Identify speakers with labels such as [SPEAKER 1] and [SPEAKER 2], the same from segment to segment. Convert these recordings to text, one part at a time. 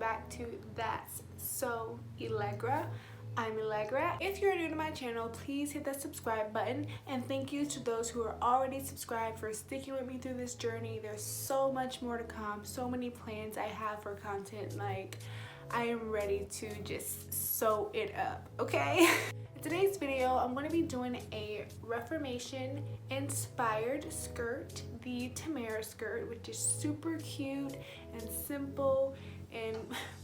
[SPEAKER 1] back to That's So Allegra. I'm Allegra. If you're new to my channel, please hit that subscribe button, and thank you to those who are already subscribed for sticking with me through this journey. There's so much more to come, so many plans I have for content. Like, I am ready to just sew it up, okay? In today's video, I'm going to be doing a Reformation inspired skirt, the Tamara skirt, which is super cute and simple and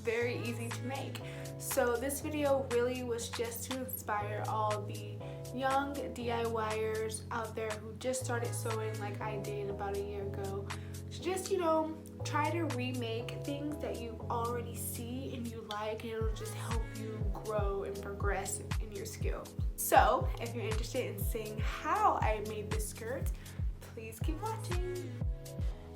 [SPEAKER 1] very easy to make. So this video really was just to inspire all the young DIYers out there who just started sewing like I did about a year ago. So just, try to remake things that you already see and you like, and it'll just help you grow and progress in your skill. So if you're interested in seeing how I made this skirt, please keep watching.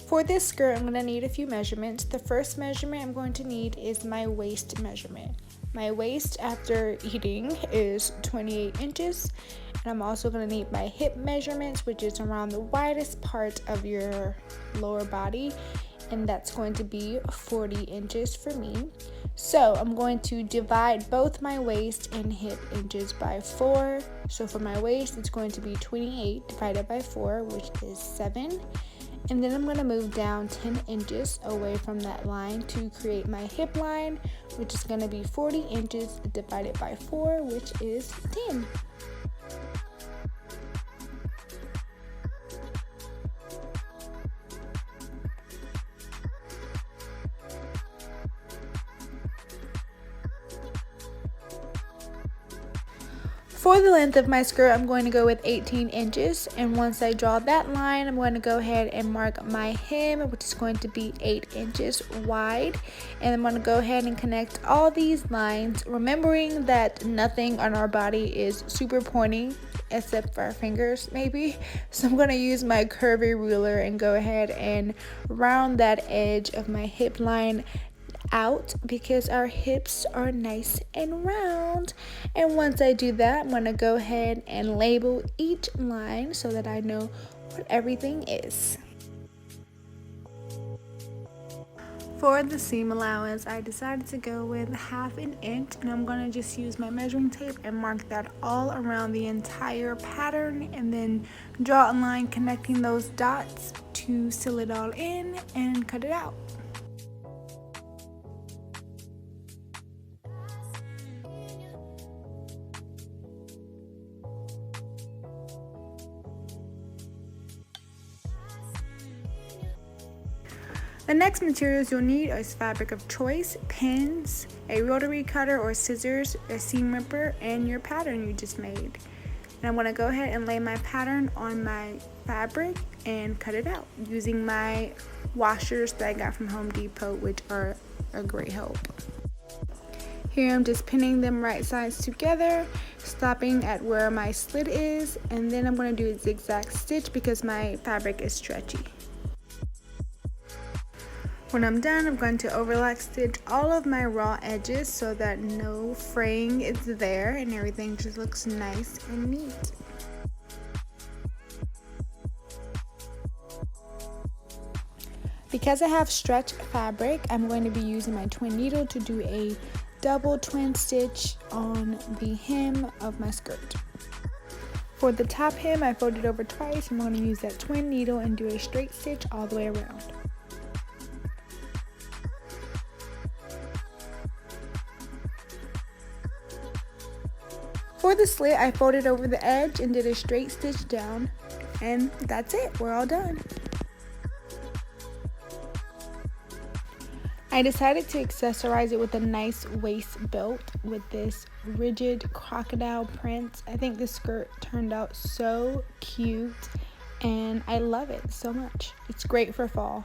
[SPEAKER 1] For this skirt, I'm going to need a few measurements. The first measurement I'm going to need is my waist measurement. My waist after eating is 28 inches. And I'm also going to need my hip measurements, which is around the widest part of your lower body. And that's going to be 40 inches for me. So I'm going to divide both my waist and hip inches by 4. So for my waist, it's going to be 28 divided by 4, which is 7. And then I'm going to move down 10 inches away from that line to create my hip line, which is going to be 40 inches divided by 4, which is 10. For the length of my skirt, I'm going to go with 18 inches, and once I draw that line, I'm going to go ahead and mark my hem, which is going to be 8 inches wide, and I'm going to go ahead and connect all these lines, remembering that nothing on our body is super pointy except for our fingers maybe. So I'm going to use my curvy ruler and go ahead and round that edge of my hip line out because our hips are nice and round. And once I do that, I'm going to go ahead and label each line so that I know what everything is. For the seam allowance, I decided to go with 1/2 inch, and I'm going to just use my measuring tape and mark that all around the entire pattern, and then draw a line connecting those dots to seal it all in and cut it out. The next materials you'll need is fabric of choice, pins, a rotary cutter or scissors, a seam ripper, and your pattern you just made. And I'm going to go ahead and lay my pattern on my fabric and cut it out using my washers that I got from Home Depot, which are a great help. Here I'm just pinning them right sides together, stopping at where my slit is, and then I'm going to do a zigzag stitch because my fabric is stretchy. When I'm done, I'm going to overlap stitch all of my raw edges so that no fraying is there and everything just looks nice and neat. Because I have stretch fabric, I'm going to be using my twin needle to do a double twin stitch on the hem of my skirt. For the top hem, I folded over twice. I'm going to use that twin needle and do a straight stitch all the way around. For the slit, I folded over the edge and did a straight stitch down, and that's it, we're all done. I decided to accessorize it with a nice waist belt with this rigid crocodile print. I think this skirt turned out so cute and I love it so much. It's great for fall.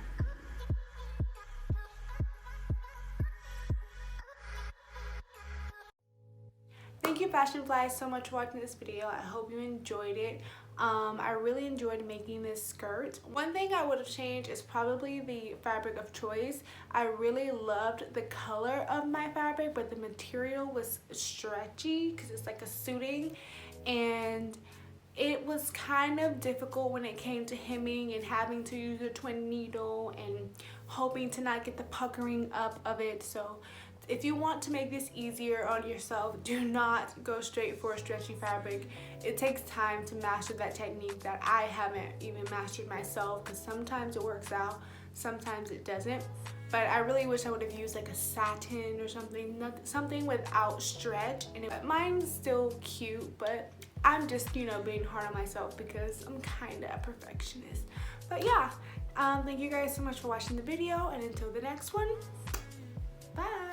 [SPEAKER 1] Thank you Fashion Fly so much for watching this video. I hope you enjoyed it. I really enjoyed making this skirt. One thing I would have changed is probably the fabric of choice. I really loved the color of my fabric, but the material was stretchy because it's like a suiting, and it was kind of difficult when it came to hemming and having to use a twin needle and hoping to not get the puckering up of it. So if you want to make this easier on yourself, do not go straight for a stretchy fabric. It takes time to master that technique that I haven't even mastered myself, because sometimes it works out, sometimes it doesn't. But I really wish I would have used like a satin or something, something without stretch. And mine's still cute, but I'm just, you know, being hard on myself because I'm kind of a perfectionist. But yeah, thank you guys so much for watching the video, and until the next one, bye.